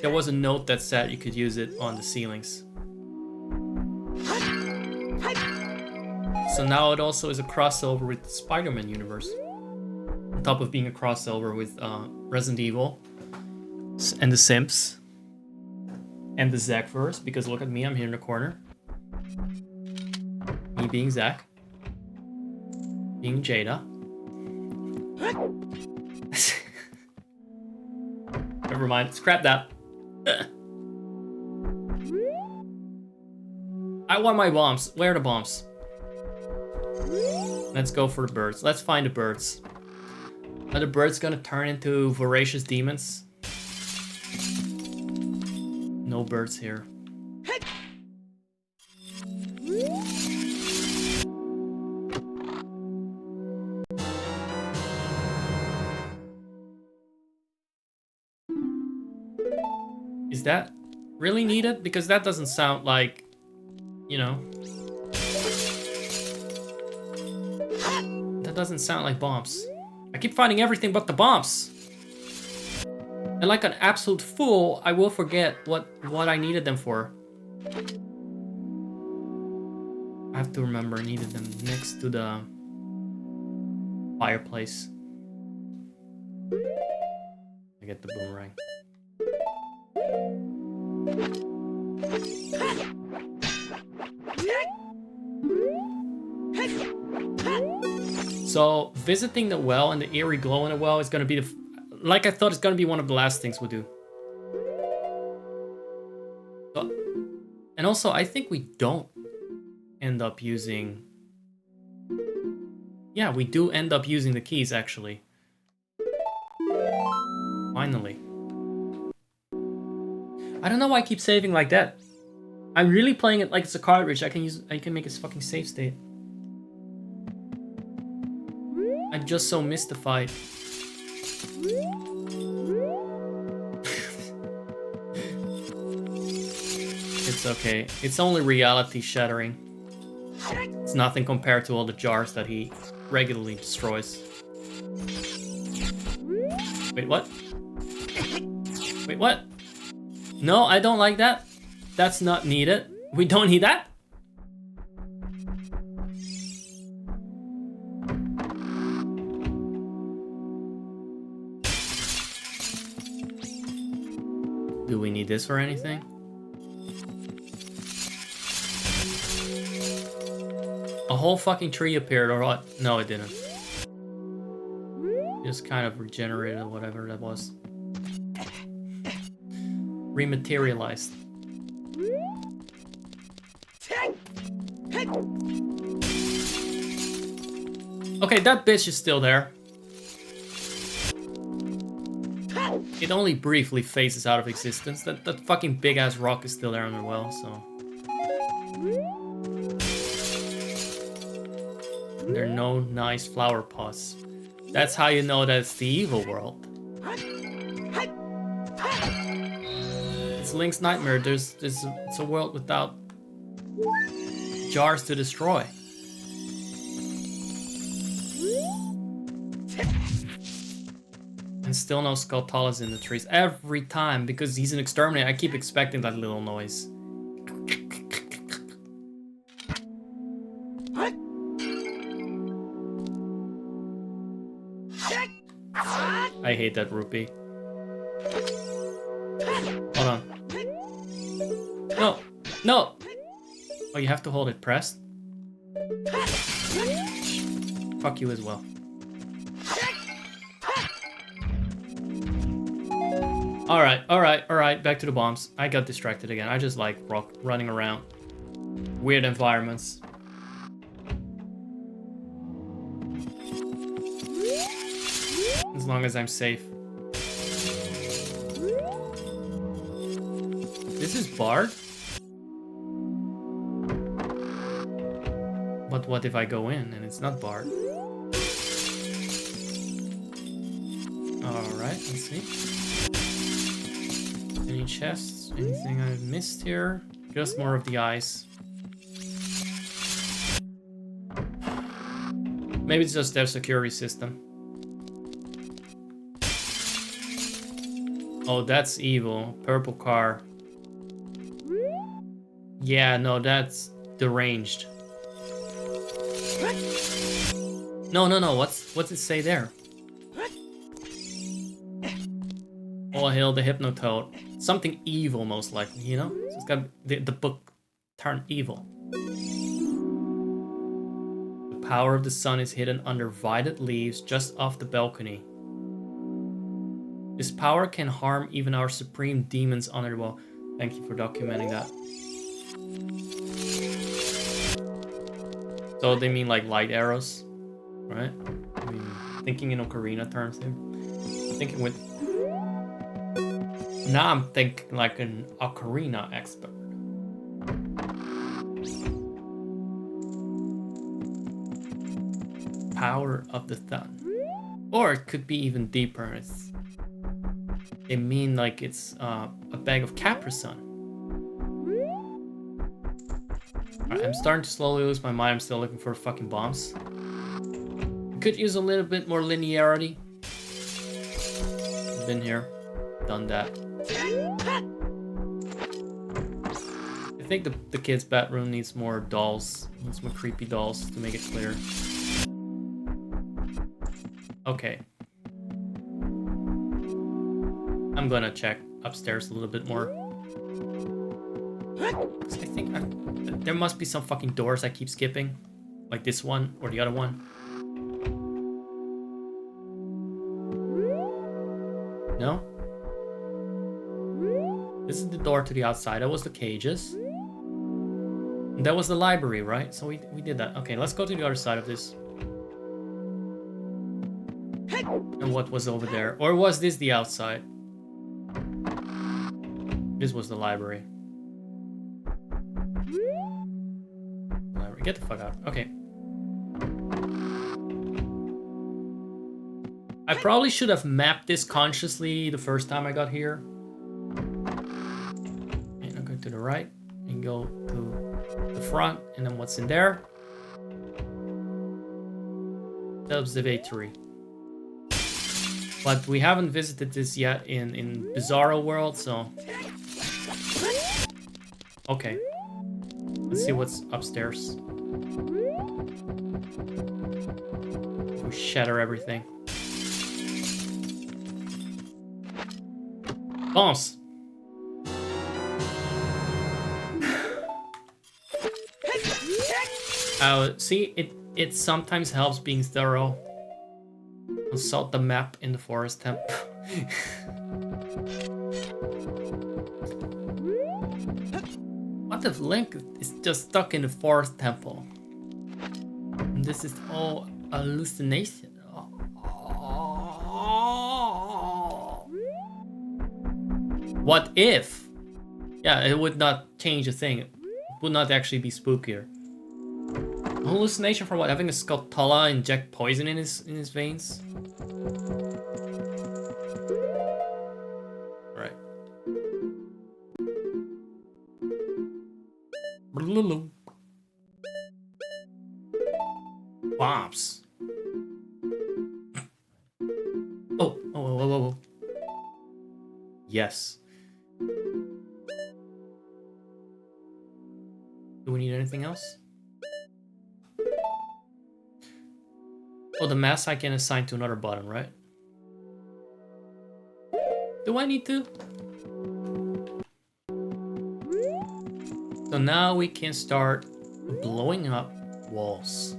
there was a note that said you could use it on the ceilings. So now it also is a crossover with the Spider-Man universe. On top of being a crossover with Resident Evil and the Sims and the Zackverse, because look at me, I'm here in the corner. Me being Zack. Being Jada. Never mind, scrap that. I want my bombs. Where are the bombs? Let's go for the birds. Let's find the birds. Are the birds gonna turn into voracious demons? No birds here. Is that really needed? Because that doesn't sound like, you know... That doesn't sound like bombs. I keep finding everything but the bombs. And like an absolute fool, I will forget what I needed them for. I have to remember I needed them next to the fireplace. I get the boomerang. So visiting the well and the eerie glow in the well is gonna be the, like I thought, it's gonna be one of the last things we'll do. So, and also I think we don't end up using. Yeah, we do end up using the keys actually. Finally. I don't know why I keep saving like that. I'm really playing it like it's a cartridge. I can make a fucking save state. I'm just so mystified. It's okay. It's only reality shattering. It's nothing compared to all the jars that he regularly destroys. Wait, what? Wait, what? No, I don't like that. That's not needed. We don't need that. Do we need this for anything? A whole fucking tree appeared or what? No, it didn't. Just kind of regenerated whatever that was. Rematerialized. Okay, that bitch is still there. It only briefly phases out of existence. That fucking big ass rock is still there on the well, so. And there are no nice flower pots. That's how you know that it's the evil world. It's Link's nightmare. It's a world without jars to destroy. And still no Skulltulas in the trees every time because he's an exterminator. I keep expecting that little noise. I hate that rupee. Hold on. No! No! Oh, you have to hold it pressed? Fuck you as well. Alright. Back to the bombs. I got distracted again. I just like running around. Weird environments. As long as I'm safe. This is barred? But what if I go in and it's not barred? Alright, let's see. Any chests? Anything I've missed here? Just more of the ice. Maybe it's just their security system. Oh, that's evil. Purple car. Yeah, no, that's deranged. No. What's it say there? Oh, hail the Hypnotoad. Something evil, most likely, you know? So it's got the book turned evil. The power of the sun is hidden under violet leaves just off the balcony. This power can harm even our supreme demons under the wall. Thank you for documenting that. So they mean like light arrows, right? I mean, thinking in Ocarina terms here. Thinking with... Now I'm thinking like an Ocarina expert. Power of the sun. Or it could be even deeper. They mean like it's a bag of Capri-Sun. Right, I'm starting to slowly lose my mind. I'm still looking for fucking bombs. Could use a little bit more linearity. Been here, done that. I think the kids' bedroom needs more dolls. Needs more creepy dolls to make it clear. Okay. I'm gonna check upstairs a little bit more. I think there must be some fucking doors I keep skipping. Like this one or the other one. No? This is the door to the outside. That was the cages. And that was the library, right? So we did that. Okay, let's go to the other side of this. And what was over there? Or was this the outside? This was the library. Get the fuck out. Okay. I probably should have mapped this consciously the first time I got here. And I'll go to the right and go to the front and then what's in there. The observatory. But we haven't visited this yet in Bizarro World, so... Okay. Let's see what's upstairs. We shatter everything. Bombs! See, it sometimes helps being thorough. Consult the map in the forest temple. What if Link is just stuck in the forest temple? And this is all hallucination. What if? Yeah, it would not change a thing. It would not actually be spookier. Hallucination for what? Having a Skulltula inject poison in his veins? Right. Bombs. Oh, whoa, whoa, whoa. Yes. Do we need anything else? Oh, the mask I can assign to another button, right? Do I need to? So now we can start blowing up walls,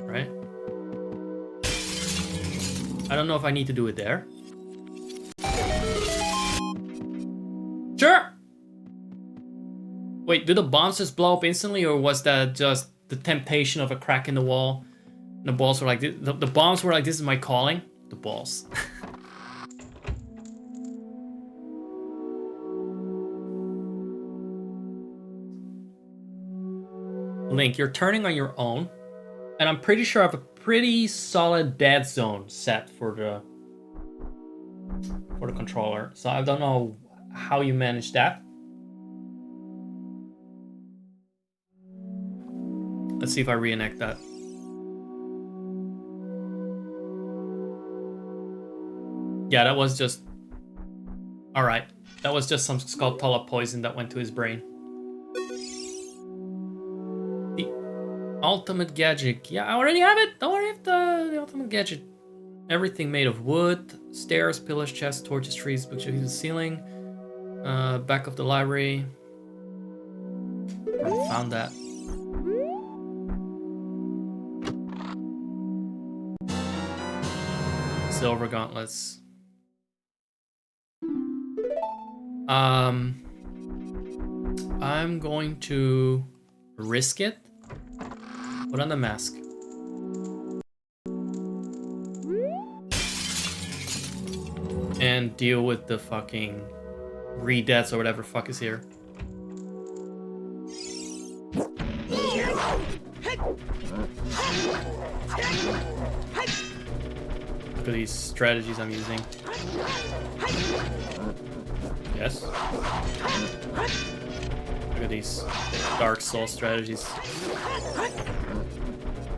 right? I don't know if I need to do it there. Sure! Wait, do the bombs just blow up instantly, or was that just the temptation of a crack in the wall? And the balls were like, the bombs were like, this is my calling? The balls. Link, you're turning on your own, and I'm pretty sure I have a pretty solid dead zone set for the controller, so I don't know how you manage that. Let's see if I reenact that. Yeah, that was just... Alright, that was just some Skulltula poison that went to his brain. Ultimate gadget. Yeah, I already have it. Don't worry if the ultimate gadget. Everything made of wood. Stairs, pillars, chests, torches, trees, bookshelves, the ceiling. Back of the library. I found that. Silver gauntlets. I'm going to risk it. Put on the mask. And deal with the fucking re-deaths or whatever fuck is here. Look at these strategies I'm using. Yes. Look at these Dark Souls strategies.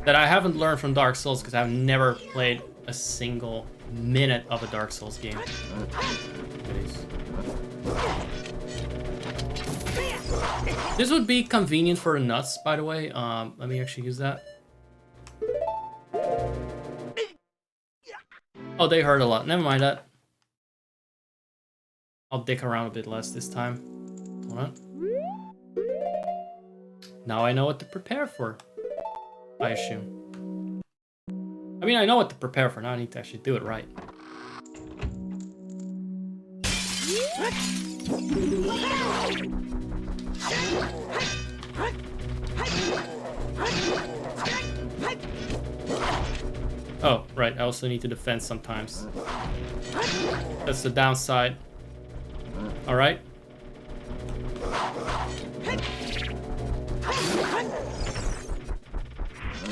That I haven't learned from Dark Souls because I've never played a single minute of a Dark Souls game. Look at these. This would be convenient for the nuts, by the way. Let me actually use that. Oh, they hurt a lot. Never mind that. I'll dick around a bit less this time. Hold on. Now I know what to prepare for, I assume. I mean, I know what to prepare for. Now I need to actually do it right. Oh, right. I also need to defend sometimes. That's the downside. All right.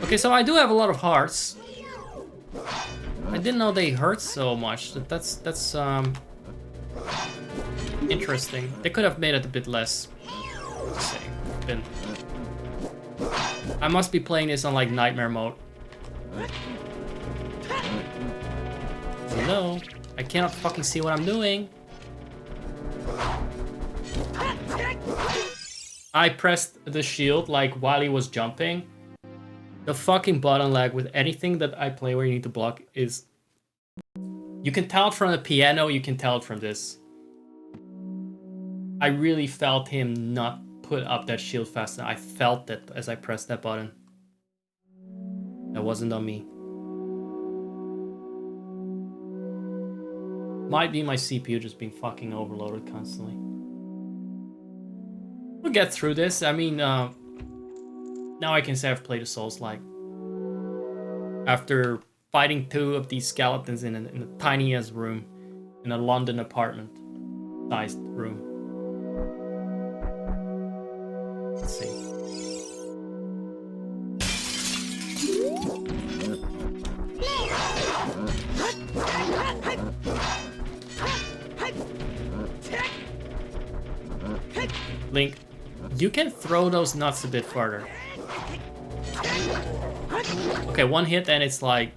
Okay, so I do have a lot of hearts. I didn't know they hurt so much. That's interesting. They could have made it a bit less. Just saying. I must be playing this on like nightmare mode. Hello? I cannot fucking see what I'm doing. I pressed the shield like while he was jumping. The fucking button lag with anything that I play where you need to block is... You can tell it from the piano, you can tell it from this. I really felt him not put up that shield fast enough. I felt it as I pressed that button. That wasn't on me. Might be my CPU just being fucking overloaded constantly. We'll get through this. I mean, now I can say I've played a Souls-like. After fighting 2 of these skeletons in the tiniest room, in a London apartment-sized room. Let's see. Link, you can throw those nuts a bit farther. Okay, one hit and it's like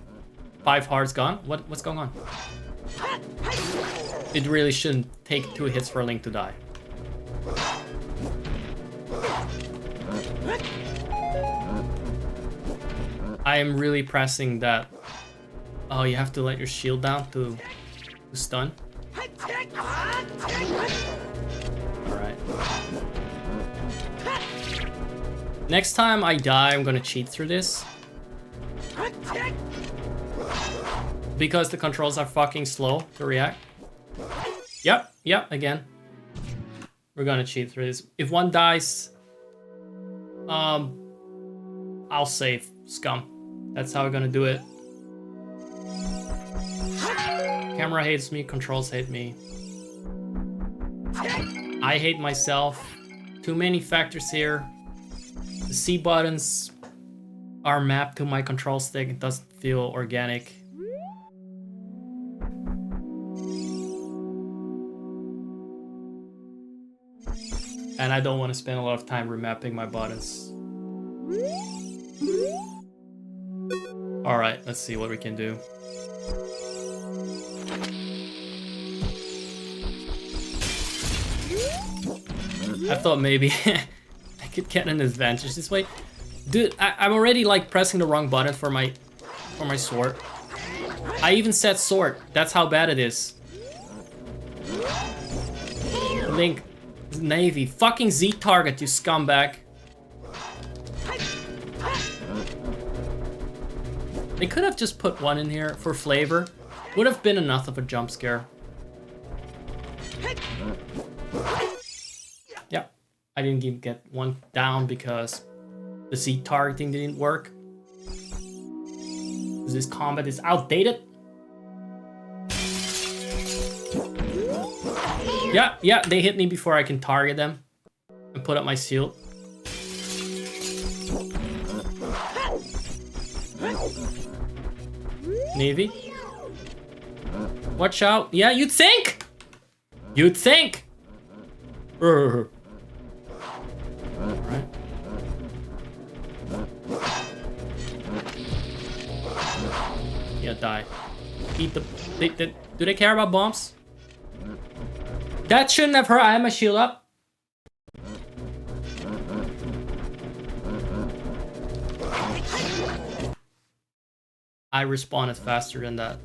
5 hearts gone. What's going on? it really shouldn't take 2 hits for a Link to die. I am really pressing that. Oh, you have to let your shield down to stun. Alright. Next time I die, I'm gonna cheat through this. Because the controls are fucking slow to react. Yep, again. We're gonna cheat through this. If one dies, I'll save scum. That's how we're gonna do it. Camera hates me, controls hate me. I hate myself. Too many factors here. The C buttons are mapped to my control stick. It doesn't feel organic. And I don't want to spend a lot of time remapping my buttons. Alright, let's see what we can do. I thought maybe I could get an advantage this way. Dude, I'm already like pressing the wrong button for my sword. I even said sword. That's how bad it is. Link, Navy, fucking Z target, you scumbag. They could have just put one in here for flavor. Would have been enough of a jump scare. Yeah, I didn't even get one down because the Z targeting didn't work. This combat is outdated. Yeah, they hit me before I can target them and put up my shield. Navy. Watch out. Yeah, you'd think. You'd think. Right. Yeah, die. Eat the... do they care about bombs? That shouldn't have hurt. I have my shield up. I respawned faster than that.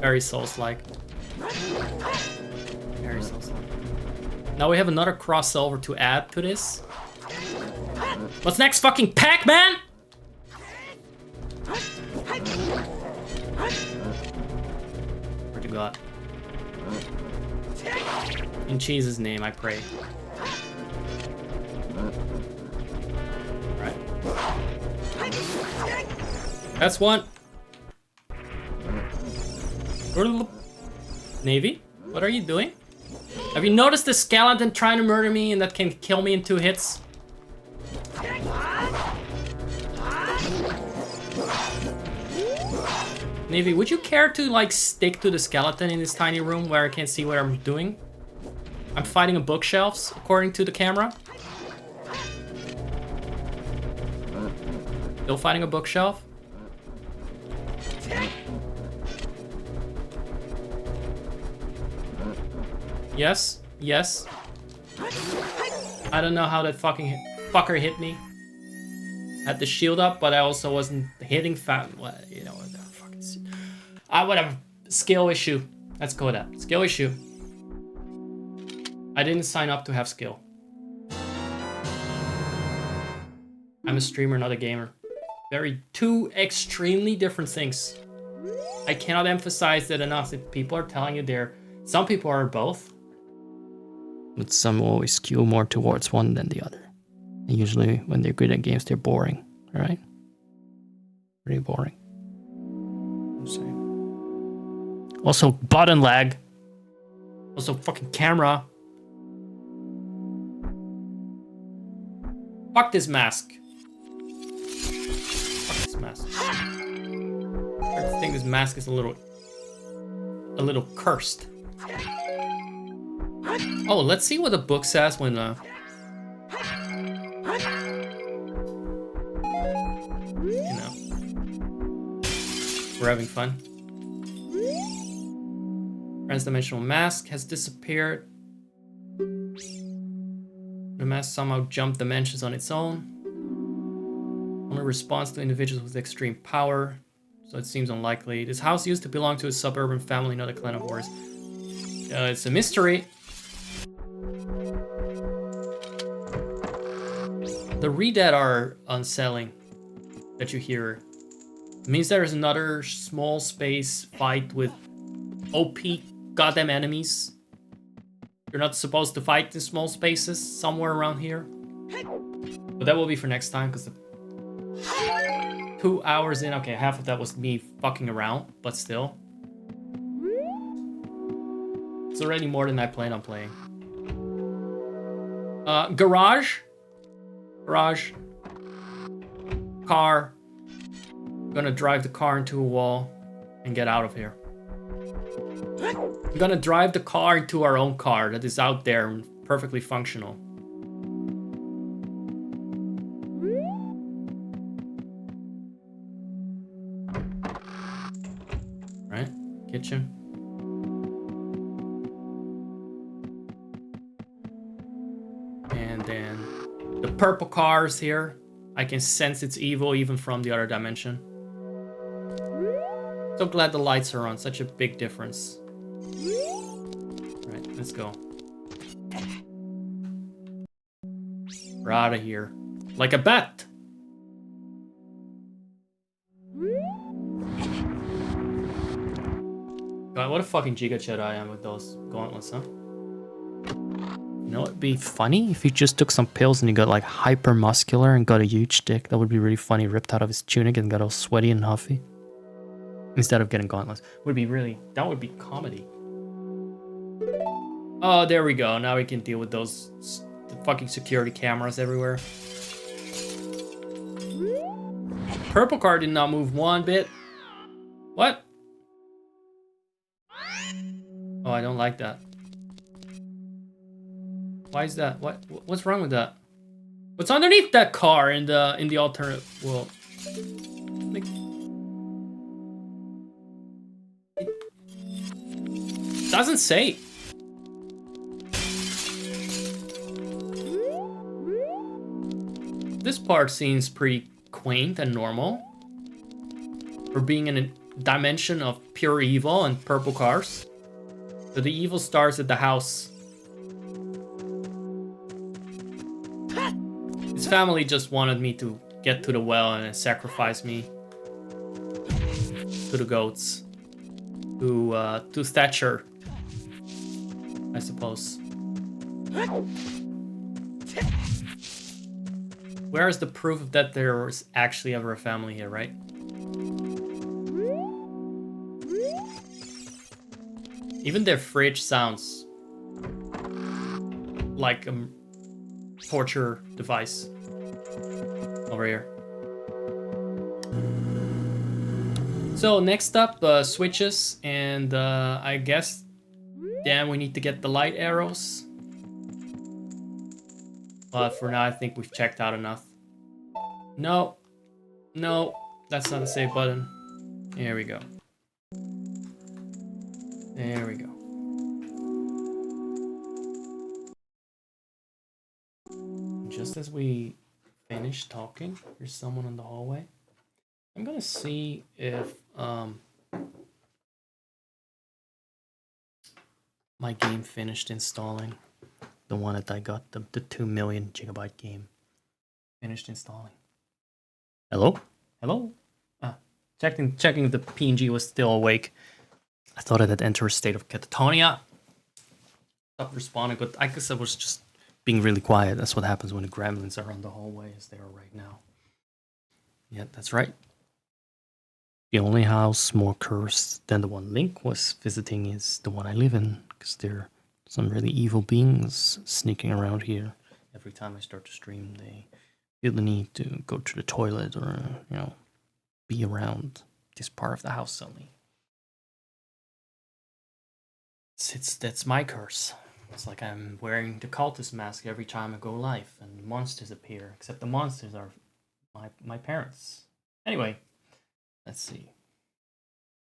Very Souls-like. Very Souls-like. Now we have another crossover to add to this. What's next? Fucking Pac-Man? Where to God? In Jesus' name, I pray. Right. That's one. Navy, what are you doing? Have you noticed the skeleton trying to murder me and that can kill me in 2 hits? Navy, would you care to like stick to the skeleton in this tiny room where I can't see what I'm doing? I'm fighting a bookshelves, according to the camera. Still fighting a bookshelf? Yes, yes. I don't know how that fucking fucker hit me. Had the shield up, but I also wasn't hitting fast. What, you know, whatever. Fucking. Whatever. Skill issue. Let's go with that. Skill issue. I didn't sign up to have skill. I'm a streamer, not a gamer. Two extremely different things. I cannot emphasize that enough. If people are telling you some people are both. But some always skew more towards one than the other. And usually when they're good at games, they're boring, right? Pretty boring. Also button lag. Also fucking camera. Fuck this mask. Fuck this mask. I think this mask is a little cursed. Oh, let's see what the book says when you know, we're having fun. Transdimensional mask has disappeared. The mask somehow jumped dimensions on its own. Only responds to individuals with extreme power, so it seems unlikely. This house used to belong to a suburban family, not a clan of warriors. It's a mystery. The Redead are unsettling that you hear. It means there is another small space fight with OP goddamn enemies. You're not supposed to fight in small spaces somewhere around here. But that will be for next time, because 2 hours in, okay, half of that was me fucking around, but still. It's already more than I planned on playing. Garage. Garage. Car. I'm gonna drive the car into a wall and get out of here. I'm gonna drive the car into our own car that is out there and perfectly functional. Right? Kitchen. And then the purple car is here. I can sense its evil even from the other dimension. So glad the lights are on. Such a big difference. Right, let's go. We're out of here. Like a bat! God, what a fucking Giga Chet I am with those gauntlets, huh? You know, it'd be funny if he just took some pills and he got like hyper muscular and got a huge dick. That would be really funny. Ripped out of his tunic and got all sweaty and huffy. Instead of getting gauntlets. Would be really, that would be comedy. Oh, there we go. Now we can deal with those the fucking security cameras everywhere. Purple car did not move one bit. What? Oh, I don't like that. Why is that? What's wrong with that? What's underneath that car in the alternate world? Like, it doesn't say. This part seems pretty quaint and normal for being in a dimension of pure evil and purple cars. So the evil starts at the house. His family just wanted me to get to the well and sacrifice me to the goats, to Thatcher, I suppose. Where is the proof of that there was actually ever a family here, right? Even their fridge sounds like a torture device over here. So next up, switches, and I guess, damn, we need to get the light arrows. But for now, I think we've checked out enough. No, no, that's not the save button. Here we go. There we go. Just as we finish talking, there's someone in the hallway. I'm gonna see if my game finished installing. The one that I got, the 2 million gigabyte game, finished installing. Hello? Hello? Checking if the PNG was still awake. I thought it had entered a state of catatonia. Stopped responding, but I guess I was just being really quiet. That's what happens when the gremlins are on the hallway as they are right now. Yeah, that's right. The only house more cursed than the one Link was visiting is the one I live in, because there are some really evil beings sneaking around here. Every time I start to stream, they feel the need to go to the toilet or, you know, be around this part of the house only. That's my curse. It's like I'm wearing the cultist mask every time I go live and monsters appear, except the monsters are my parents. Anyway, let's see.